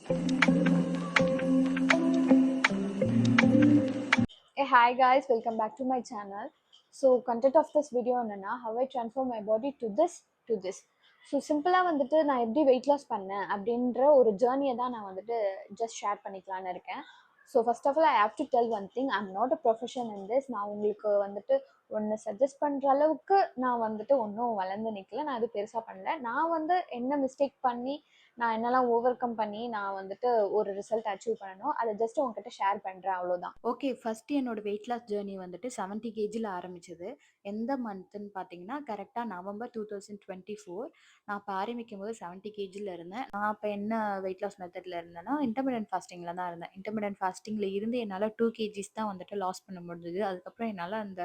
Hey, hi guys, welcome back to my channel. So, content of this video என்னன்னா how I transform my body to this. So சிம்பிளாக வந்துட்டு நான் எப்படி weight loss பண்ணேன் அப்படின்ற ஒரு ஜேர்னியை தான் நான் வந்துட்டு ஜஸ்ட் ஷேர் பண்ணிக்கலான்னு இருக்கேன். So first of all I have to tell one thing, I am not a profession in this. நான் உங்களுக்கு வந்துட்டு ஒன்று சஜஸ்ட் பண்ணுற அளவுக்கு நான் வந்துட்டு ஒன்றும் வளர்ந்து நிற்கல, நான் அது பெருசாக பண்ணல. நான் வந்து என்ன மிஸ்டேக் பண்ணி நான் என்னெல்லாம் ஓவர் கம் பண்ணி நான் வந்துட்டு ஒரு ரிசல்ட் அச்சீவ் பண்ணணும், அதை ஜஸ்ட் உங்ககிட்ட ஷேர் பண்ணுறேன், அவ்வளோதான். ஓகே. ஃபர்ஸ்ட்டு என்னோட வெயிட் லாஸ் ஜர்னி வந்துட்டு 70 கேஜில ஆரம்பிச்சது. எந்த மந்த்துன்னு பார்த்தீங்கன்னா, கரெக்ட்டா நவம்பர் 2024. நான் அப்ப ஆரம்பிக்கும்போது 70 கேஜில இருந்தேன். நான் அப்ப என்ன வெயிட் லாஸ் மெத்தட்ல இருந்தேன்னா, இன்டர்மிட்டன்ட் ஃபாஸ்டிங்ல தான் இருந்தேன். இன்டர்மிட்டன்ட் ஃபாஸ்டிங்ல இருந்து என்னால 2 கேஜிஸ் தான் வந்துட்டு லாஸ் பண்ண முடிஞ்சது. அதுக்கப்புறம் என்னால அந்த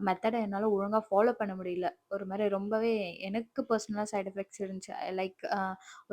மெத்தட என்னால ஒழுங்கா ஃபாலோ பண்ண முடியல. ஒரு மாரி ரொம்பவே எனக்கு பர்சனலா சைட் எஃபெக்ட்ஸ் இருந்துச்சு. லைக்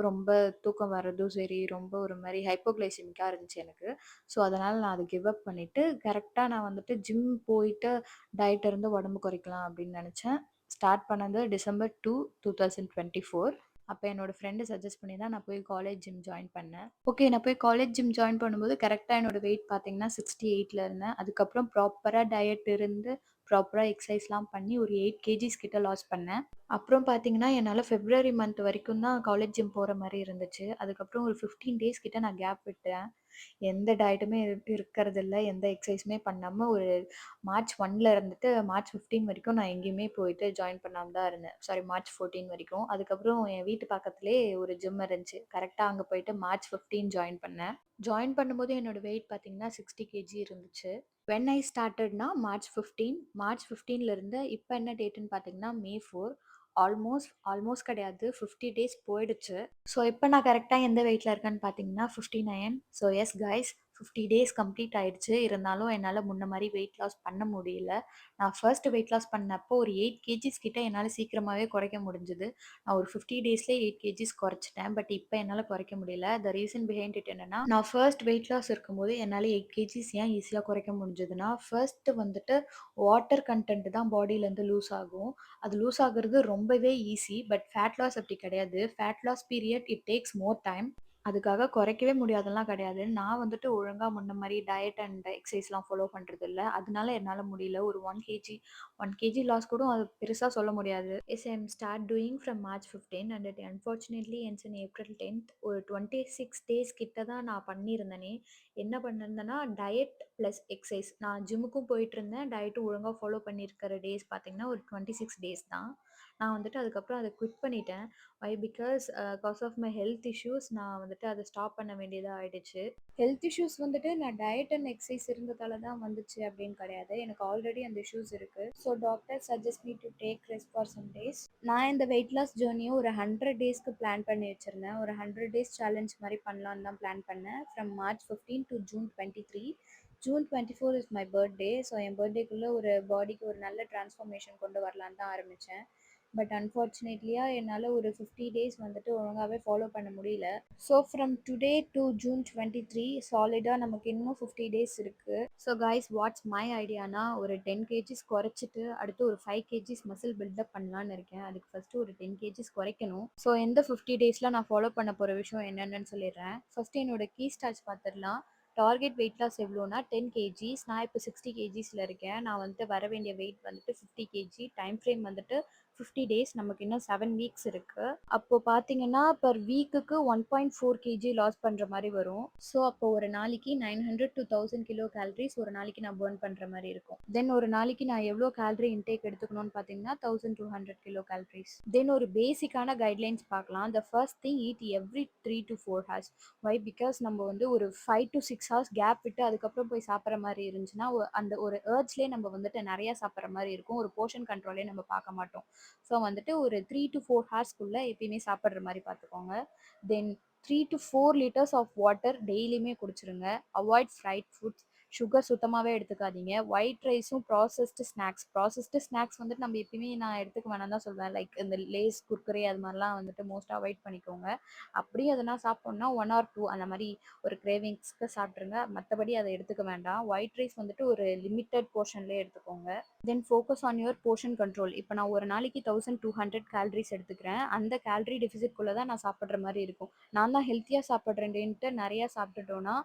ரொம்ப தூக்கம் வர்றதும் சரி, ரொம்ப ஒரு மாரி ஹைப்போகிளைசெமிக்கா இருந்துச்சு எனக்கு. ஸோ, அதனால நான் அத கிவ் அப் பண்ணிட்டு, கரெக்ட்டா நான் வந்துட்டு ஜிம் போயிட்டு டயட் இருந்து உடம்பு குறைக்கலாம் அப்படின்னு நெனச்சேன். ஸ்டார்ட் பண்ணது டிசம்பர் 2, 2024. அப்ப என்னோட ஃப்ரெண்ட் சஜெஸ்ட் பண்ணி தான் நான் போய் காலேஜ் ஜிம் ஜாயின் பண்ணேன். ஓகே. நான் போய் காலேஜ் ஜிம் ஜாயின் பண்ணும்போது கரெக்ட்டா என்னோட வெயிட் பார்த்தீங்கன்னா 68ல இருந்தேன். அதுக்கப்புறம் ப்ராப்பரா டயட் இருந்து, ப்ராப்பரா எக்சர்சைஸ்லாம் பண்ணி ஒரு 8 கேஜிஸ் கிட்ட லாஸ் பண்ணேன். அப்புறம் பார்த்தீங்கன்னா, என்னால பிப்ரவரி மந்த் வரைக்கும் தான் காலேஜ் ஜிம் போற மாரி இருந்துச்சு. அதுக்கப்புறம் ஒரு 15 டேஸ் கிட்ட நான் கேப் விட்டேன். எந்த டயட்டுமே இருக்கறதில்ல. எந்த எக்சர்சைஸுமே பண்ணாம ஒரு மார்ச் 1ல இருந்துட்டு மார்ச் 15 வரைக்கும் நான் எங்கேயுமே போயிட்டு ஜாயின் பண்ணாம தான் இருந்தேன். சாரி, மார்ச் 14 வரைக்கும். அதுக்கப்புறம் என் வீட்டு பக்கத்திலேயே ஒரு ஜிம் இருந்துச்சு. கரெக்ட்டா அங்க போயிட்டு மார்ச் 15 ஜாயின் பண்ணேன். ஜாயின் பண்ணும்போது என்னோட வெயிட் பார்த்தீங்கன்னா 60 கேஜி இருந்துச்சு. வென் ஐ ஸ்டார்ட்டட்னா மார்ச் 15. மார்ச் 15ல இருந்து இப்ப என்ன டேட்டுன்னு பார்த்தீங்கன்னா, மே 4. ஆல்மோஸ்ட் ஆல்மோஸ்ட் கிடையாது, 50 டேஸ் போயிடுச்சு. ஸோ, இப்போ நான் கரெக்ட்டா எந்த வெயிட்ல இருக்கேன்னு பார்த்தீங்கன்னா 59. So, S guys, 50 days complete ஆயிடுச்சு. இருந்தாலும் என்னால முன்ன மாரி வெயிட் லாஸ் பண்ண முடியல. நான் ஃபர்ஸ்ட் வெயிட் லாஸ் பண்ணப்போ ஒரு 8 கேஜிஸ் கிட்ட என்னால சீக்கிரமாவே குறைக்க முடிஞ்சது. நான் ஒரு 50 டேஸ்லயே 8 கேஜிஸ் குறைச்சுட்டேன். பட் இப்ப என்னால குறைக்க முடியல. த ரீசன் பிஹைண்ட் இட் என்னன்னா, நான் ஃபர்ஸ்ட் வெயிட் லாஸ் இருக்கும்போது என்னால 8 கேஜிஸ் ஏன் ஈஸியா குறைக்க முடிஞ்சதுன்னா, ஃபர்ஸ்ட் வந்துட்டு வாட்டர் கன்டென்ட் தான் பாடியிலேருந்து லூஸ் ஆகும். அது லூஸ் ஆகுறது ரொம்பவே ஈஸி. பட் ஃபேட் லாஸ் அப்படி கிடையாது. Fat loss period it takes more time. அதுக்காக குறைக்கவே முடியாதெல்லாம் கிடையாது. நான் வந்துட்டு ஒழுங்கா முன்ன மாரி டயட் அண்ட் எக்சர்சைஸ்லாம் ஃபாலோ பண்றதில்ல. அதனால என்னால முடியல. ஒரு 1 கேஜி லாஸ் கூட அது பெருசா சொல்ல முடியாது. Yes, I am start doing from March 15 and it unfortunately ends in April 10th. ஒரு 26 டேஸ் கிட்ட தான் நான் பண்ணியிருந்தேனே. என்ன பண்ணியிருந்தேன்னா, டயட் ப்ளஸ் எக்சர்சைஸ். நான் ஜிம்முக்கும் போயிட்டுருந்தேன். டயட்டும் ஒழுங்கா ஃபாலோ பண்ணியிருக்கிற டேஸ் பார்த்தீங்கன்னா, ஒரு 26 டேஸ் தான். நான் வந்துட்டு அதுக்கப்புறம் அத குவிட் பண்ணிட்டேன். Why? Because of my health issues நான் வந்துட்டு அத ஸ்டாப் பண்ண வேண்டியதா ஆயிடுச்சு. ஹெல்த் இஷ்யூஸ் வந்துட்டு நான் டயட் அண்ட் எக்சர்சைஸ் இருந்ததால தான் வந்துச்சு அப்படின்னு கிடையாது. எனக்கு ஆல்ரெடி அந்த இஷ்யூஸ் இருக்கு. So doctor suggest me to take rest for some days. நான் இந்த வெயிட் லாஸ் ஜேர்னியை ஒரு 100 டேஸ்க்கு பிளான் பண்ணி வச்சிருந்தேன். ஒரு 100 டேஸ் சேலஞ்ச் மாதிரி பண்ணலான்னு தான் பிளான் பண்ணேன். From March 15 to June 23. June 24 is my birthday. So என் பர்த்டேக்குள்ளே ஒரு பாடிக்கு ஒரு நல்ல டிரான்ஸ்ஃபர்மேஷன் கொண்டு வரலான்னு தான் ஆரம்பித்தேன். பட் அன்ஃபார்ச்சுனேட்லியாக என்னால் ஒரு 50 டேஸ் வந்துட்டு ஒழுங்காகவே ஃபாலோ பண்ண முடியல. So from today to June 23 சாலிடாக நமக்கு இன்னும் 50 டேஸ் இருக்குது. ஸோ கைஸ், வாட்ஸ் மை ஐடியானா, ஒரு 10 கேஜிஸ் குறைச்சிட்டு அடுத்து ஒரு 5 கேஜிஸ் மசில் பில்டப் பண்ணலான்னு இருக்கேன். அதுக்கு ஃபஸ்ட்டு ஒரு 10 கேஜிஸ் குறைக்கணும். ஸோ எந்த 50 டேஸில் நான் ஃபாலோ பண்ண போகிற விஷயம் என்னென்னு சொல்லிடுறேன். ஃபஸ்ட்டு என்னோட கீ ஸ்டார்ஸ் பார்த்துடலாம். டார்கெட் வெயிட் லாஸ் எவ்வளோனா 10 கேஜிஸ். நான் இப்போ 60 கேஜிஸில் இருக்கேன். நான் வந்துட்டு வர வேண்டிய வெயிட் வந்துட்டு 50 கேஜி. டைம் ஃப்ரேம் வந்துட்டு 50 டேஸ். நமக்கு இன்னும் 7 வீக்ஸ் இருக்குது. அப்போது பார்த்தீங்கன்னா பர் வீக்குக்கு 1.4 கேஜி லாஸ் பண்ணுற மாதிரி வரும். ஸோ அப்போ ஒரு நாளைக்கு 900 to 1000 கிலோ கேலரிஸ் ஒரு நாளைக்கு நான் பர்ன் பண்ணுற மாதிரி இருக்கும். தென் ஒரு நாளைக்கு நான் எவ்வளோ கேலரி இன்டேக் எடுத்துக்கணும்னு பார்த்தீங்கன்னா 1200 கிலோ கேலரிஸ். தென் ஒரு பேசிக்கான கைட்லைன்ஸ் பார்க்கலாம். The first thing, eat every 3 to 4 hours. Why? Because நம்ம வந்து ஒரு 5 to 6 ஹார்ஸ் கேப் விட்டு அதுக்கப்புறம் போய் சாப்பிட்ற மாதிரி இருந்துச்சுன்னா அந்த ஒரு ஏர்ஜ்லேயே நம்ம வந்துட்டு நிறையா சாப்பிட்ற மாதிரி இருக்கும். ஒரு போர்ஷன் கண்ட்ரோலே நம்ம பார்க்க மாட்டோம். ஸோ வந்துட்டு ஒரு 3 to 4 ஹார்ஸ்க்குள்ளே எப்பயுமே சாப்பிட்ற மாதிரி பார்த்துக்கோங்க. Then 3 to 4 litres of water டெய்லியுமே குடிச்சிருங்க. Avoid fried foods. சுகர் சுத்தமாகவே எடுத்துக்காதீங்க. ஒயிட் ரைஸும் ப்ராசஸ்டு ஸ்நாக்ஸ் வந்துட்டு நம்ம எப்பயுமே நான் எடுத்துக்க வேணாம் தான் சொல்வேன். லைக் இந்த லேஸ், குர்குரே அது மாதிரிலாம் வந்துட்டு மோஸ்ட்டாக அவாய்ட் பண்ணிக்கோங்க. அப்படியே அதெல்லாம் சாப்பிட்டோம்னா 1 or 2 அந்த மாதிரி ஒரு கிரேவிங்ஸ்க்கு சாப்பிட்ருங்க. மற்றபடி அதை எடுத்துக்க வேண்டாம். ஒயிட் ரைஸ் வந்துட்டு ஒரு லிமிட்டட் போர்ஷன்லேயே எடுத்துக்கோங்க. தென் focus on your portion control. இப்போ நான் ஒரு நாளைக்கு 1200 கேலரிஸ் எடுத்துக்கிறேன். அந்த கேலரி டெஃபிசிட்குள்ளே தான் நான் சாப்பிட்ற மாதிரி இருக்கும். நான் தான் ஹெல்த்தியாக சாப்பிட்றேன்ட்டு நிறையா சாப்பிட்டுட்டோன்னா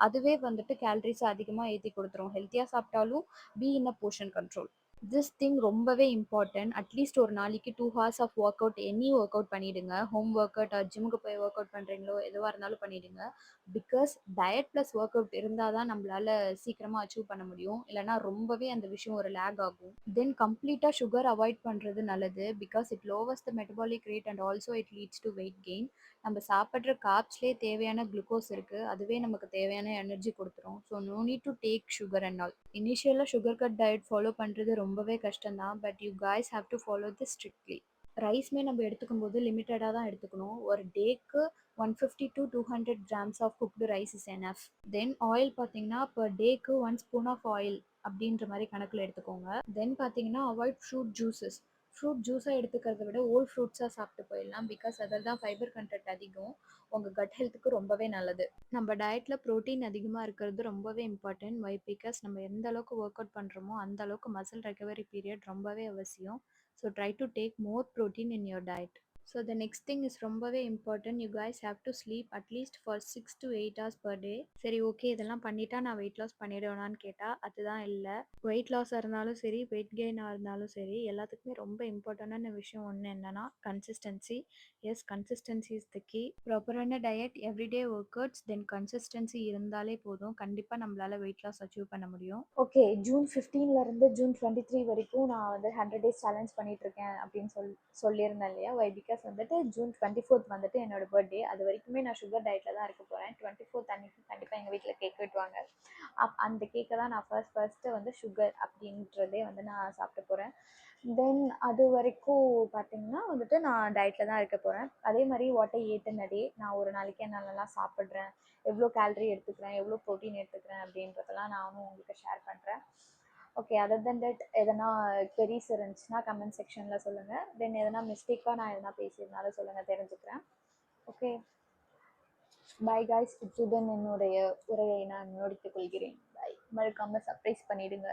அதுவே வந்துட்டு கேலரிஸை அதிகமாக ஏற்றி கொடுத்துரும். ஹெல்த்தியாக சாப்பிட்டாலும் be in a portion control. This thing ரொம்பவே இம்பார்ட்டன்ட். அட்லீஸ்ட் ஒரு நாளைக்கு 2 hours of work out, any work out பண்ணிவிடுங்க. ஹோம் ஒர்க் அவுட், ஜிம்முக்கு போய் ஒர்க் அவுட் பண்ணுறீங்களோ எதுவாக இருந்தாலும் பண்ணிவிடுங்க. Because diet plus work out இருந்தால் தான் நம்மளால் சீக்கிரமாக அச்சீவ் பண்ண முடியும். இல்லைனா ரொம்பவே அந்த விஷயம் ஒரு லேக் ஆகும். தென் கம்ப்ளீட்டாக சுகர் அவாய்ட் பண்ணுறது நல்லது. Because it lowers the metabolic rate and also it leads to weight gain. நம்ம சாப்பிட்ற கார்ப்ஸ்லேயே தேவையான குளுக்கோஸ் இருக்குது. அதுவே நமக்கு தேவையான எனர்ஜி கொடுத்துரும். So no need to take sugar and all. இனிஷியலாக சுகர் கட் டயட் ஃபாலோ பண்ணுறது ரொம்பவே கஷ்டம்தான். But you guys have to follow this strictly. ரைஸ்மே நம்ம எடுத்துக்கும் போது லிமிட்டடாக தான் எடுத்துக்கணும். ஒரு டேக்கு 150 to 200 grams of cooked rice is enough. Then oil பார்த்தீங்கன்னா per டேக்கு 1 ஸ்பூன் ஆஃப் ஆயில் அப்படின்ற மாதிரி கணக்கில் எடுத்துக்கோங்க. தென் பார்த்தீங்கன்னா அவாய்ட் ஃப்ரூட் ஜூஸஸ். ஃப்ரூட் ஜூஸாக எடுத்துக்கிறத விட ஓல் ஃப்ரூட்ஸாக சாப்பிட்டு போயிடலாம். பிகாஸ் அதில் தான் ஃபைபர் கண்டென்ட் அதிகம். உங்கள் கட் ஹெல்த்துக்கு ரொம்பவே நல்லது. நம்ம டயட்டில் ப்ரோட்டீன் அதிகமாக இருக்கிறது ரொம்பவே இம்பார்ட்டன்ட். வை பிகாஸ் நம்ம எந்த அளவுக்கு ஒர்க் அவுட் பண்ணுறோமோ அந்த அளவுக்கு மசில் ரெக்கவரி பீரியட் ரொம்பவே அவசியம். So try to take more protein in your diet. So the next thing is ரொம்பவே important. You guys have to sleep at least for 6 to 8 hours per day. சரி, okay, இதெல்லாம் பண்ணிட்டா நான் வெயிட் லாஸ் பண்ணிடுவேனான்னு கேட்டால் அதுதான் இல்லை. வெயிட் லாஸாக இருந்தாலும் சரி, வெயிட் கெயினாக இருந்தாலும் சரி, எல்லாத்துக்குமே ரொம்ப இம்பார்ட்டண்டான விஷயம் ஒன்று என்னன்னா consistency. Yes, consistency is the key. ப்ராப்பரான diet, everyday work outs, then consistency இருந்தாலே போதும். கண்டிப்பாக நம்மளால் வெயிட் லாஸ் அச்சீவ் பண்ண முடியும். ஓகே, ஜூன் 15லேருந்து ஜூன் 23 வரைக்கும் நான் வந்து 100 days சேலஞ்ச் பண்ணிகிட்ருக்கேன் அப்படின்னு சொல்லியிருந்தேன் இல்லையா? வை பிகாஸ் வந்துட்டு ஜூன் 24th வந்துட்டு என்னோடய பர்த்டே. அது வரைக்குமே நான் சுகர் டயட்டில் தான் இருக்க போகிறேன். 24th அன்றைக்கி கண்டிப்பாக எங்கள் வீட்டில் கேக் வெட்டுவாங்க. அந்த கேக்கை தான் நான் ஃபர்ஸ்ட்டு வந்து சுகர் அப்படின்றதே வந்து நான் சாப்பிட போகிறேன். தென் அது வரைக்கும் பார்த்திங்கன்னா வந்துட்டு நான் டயட்டில் தான் இருக்க போகிறேன். அதே மாதிரி வாட் ஐ ஏட் இன் அ டே, நான் ஒரு நாளைக்கு என்னென்னலாம் சாப்பிட்றேன், எவ்வளோ கேலரி எடுத்துக்கிறேன், எவ்வளோ ப்ரோட்டீன் எடுத்துக்கிறேன் அப்படின்றதெல்லாம் நானும் உங்களுக்கு ஷேர் பண்ணுறேன். ஓகே, அதர் தென் தட் எதனா queries இருந்துச்சுன்னா கமெண்ட் செக்ஷனில் சொல்லுங்கள். தென் எதனா மிஸ்டேக்காக நான் எதனா பேசியிருந்தாலும் சொல்லுங்கள், தெரிஞ்சுக்கிறேன். Okay, by guys. இத்துடன் என்னுடைய உரையை நான் முடித்துக் கொள்கிறேன். பை. மறக்காமல் சர்ப்ரைஸ் பண்ணிவிடுங்க.